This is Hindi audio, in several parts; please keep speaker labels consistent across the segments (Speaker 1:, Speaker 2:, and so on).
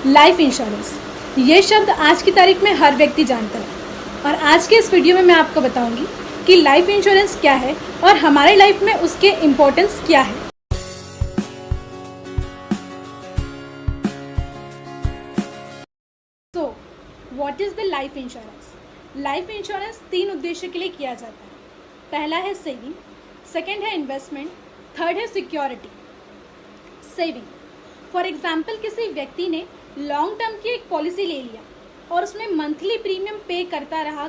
Speaker 1: लाइफ इंश्योरेंस, ये शब्द आज की तारीख में हर व्यक्ति जानता है। और आज के इस वीडियो में मैं आपको बताऊंगी कि लाइफ इंश्योरेंस क्या है और हमारे लाइफ में उसके इम्पोर्टेंस क्या है। So what is the life insurance? Life insurance 3 उद्देश्य के लिए किया जाता है। पहला है सेविंग, सेकेंड है इन्वेस्टमेंट, थर्ड है सिक्योरिटी। सेविंग, फॉर एग्जाम्पल किसी व्यक्ति ने लॉन्ग टर्म की एक पॉलिसी ले लिया और उसमें मंथली प्रीमियम पे करता रहा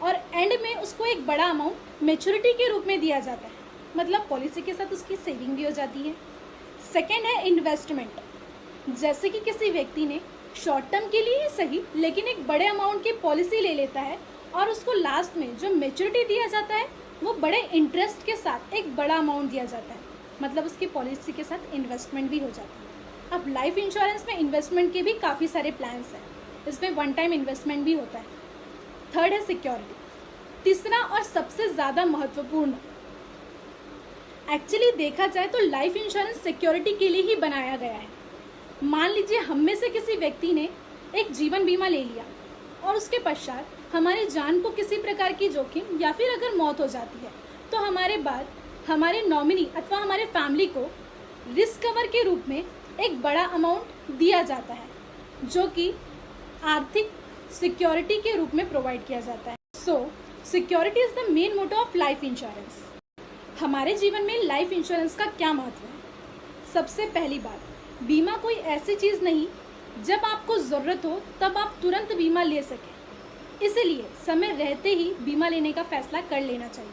Speaker 1: और एंड में उसको एक बड़ा अमाउंट मैच्योरिटी के रूप में दिया जाता है, मतलब पॉलिसी के साथ उसकी सेविंग भी हो जाती है। सेकेंड है इन्वेस्टमेंट, जैसे कि किसी व्यक्ति ने शॉर्ट टर्म के लिए ही सही लेकिन एक बड़े अमाउंट की पॉलिसी ले लेता है और उसको लास्ट में जो मैच्योरिटी दिया जाता है वो बड़े इंटरेस्ट के साथ एक बड़ा अमाउंट दिया जाता है, मतलब उसकी पॉलिसी के साथ इन्वेस्टमेंट भी हो जाता है। अब लाइफ इंश्योरेंस में इन्वेस्टमेंट के भी काफ़ी सारे प्लान्स हैं, इसमें वन टाइम इन्वेस्टमेंट भी होता है। थर्ड है सिक्योरिटी, तीसरा और सबसे ज़्यादा महत्वपूर्ण। एक्चुअली देखा जाए तो लाइफ इंश्योरेंस सिक्योरिटी के लिए ही बनाया गया है। मान लीजिए हम में से किसी व्यक्ति ने एक जीवन बीमा ले लिया और उसके पश्चात हमारी जान को किसी प्रकार की जोखिम या फिर अगर मौत हो जाती है तो हमारे बाद हमारे नॉमिनी अथवा हमारे फैमिली को रिस्क कवर के रूप में एक बड़ा अमाउंट दिया जाता है, जो कि आर्थिक सिक्योरिटी के रूप में प्रोवाइड किया जाता है। So security is the main motto of life insurance. हमारे जीवन में लाइफ इंश्योरेंस का क्या महत्व है? सबसे पहली बात, बीमा कोई ऐसी चीज़ नहीं जब आपको ज़रूरत हो तब आप तुरंत बीमा ले सकें, इसलिए समय रहते ही बीमा लेने का फैसला कर लेना चाहिए।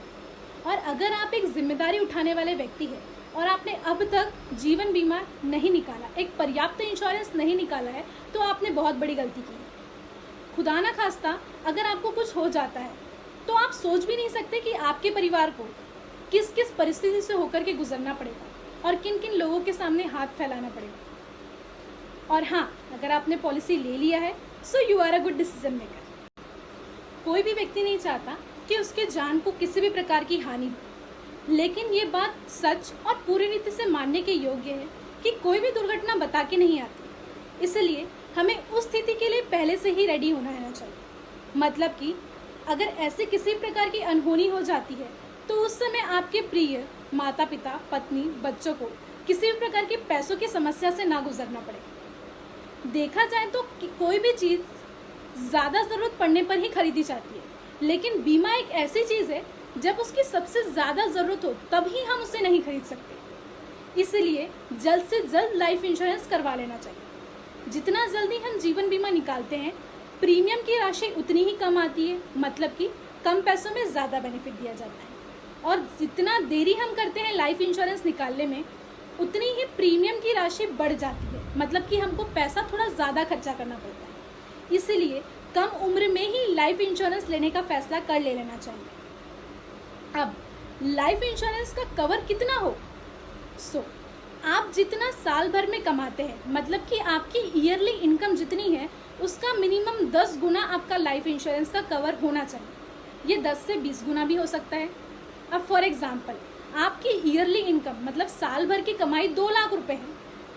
Speaker 1: और अगर आप एक जिम्मेदारी उठाने वाले व्यक्ति हैं और आपने अब तक जीवन बीमा नहीं निकाला, एक पर्याप्त इंश्योरेंस नहीं निकाला है, तो आपने बहुत बड़ी गलती की है। खुदा ना खास्ता अगर आपको कुछ हो जाता है तो आप सोच भी नहीं सकते कि आपके परिवार को किस किस परिस्थिति से होकर के गुजरना पड़ेगा और किन किन लोगों के सामने हाथ फैलाना पड़ेगा। और हाँ, अगर आपने पॉलिसी ले लिया है so you are a good decision maker. कोई भी व्यक्ति नहीं चाहता कि उसके जान को किसी भी प्रकार की हानि हो, लेकिन ये बात सच और पूरी रीति से मानने के योग्य है कि कोई भी दुर्घटना बता के नहीं आती, इसलिए हमें उस स्थिति के लिए पहले से ही रेडी होना रहना चाहिए। मतलब कि अगर ऐसे किसी प्रकार की अनहोनी हो जाती है तो उस समय आपके प्रिय माता पिता, पत्नी, बच्चों को किसी भी प्रकार की पैसों की समस्या से ना गुजरना पड़े। देखा जाए तो कोई भी चीज़ ज़्यादा ज़रूरत पड़ने पर ही खरीदी जाती है, लेकिन बीमा एक ऐसी चीज़ है जब उसकी सबसे ज़्यादा ज़रूरत हो तब ही हम उसे नहीं खरीद सकते। इसलिए जल्द से जल्द लाइफ इंश्योरेंस करवा लेना चाहिए। जितना जल्दी हम जीवन बीमा निकालते हैं प्रीमियम की राशि उतनी ही कम आती है, मतलब कि कम पैसों में ज़्यादा बेनिफिट दिया जाता है। और जितना देरी हम करते हैं लाइफ इंश्योरेंस निकालने में उतनी ही प्रीमियम की राशि बढ़ जाती है, मतलब कि हमको पैसा थोड़ा ज़्यादा खर्चा करना पड़ता है। इसलिए कम उम्र में ही लाइफ इंश्योरेंस लेने का फैसला कर लेना चाहिए। अब लाइफ इंश्योरेंस का कवर कितना हो? आप जितना साल भर में कमाते हैं, मतलब कि आपकी ईयरली इनकम जितनी है उसका मिनिमम 10 गुना आपका लाइफ इंश्योरेंस का कवर होना चाहिए। ये 10 से 20 गुना भी हो सकता है। अब फॉर एग्जांपल आपकी ईयरली इनकम मतलब साल भर की कमाई 2 लाख रुपए है,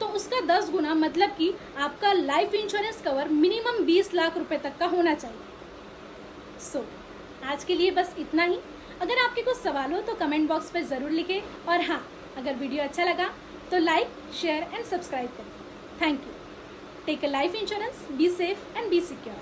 Speaker 1: तो उसका 10 गुना मतलब कि आपका life insurance cover minimum 20 lakh रुपए तक का होना चाहिए। आज के लिए बस इतना ही। अगर आपके कुछ सवाल हो तो कमेंट बॉक्स पर ज़रूर लिखें, और हाँ, अगर वीडियो अच्छा लगा तो लाइक, शेयर एंड सब्सक्राइब करें। Thank you. Take a life insurance, be safe and be secure.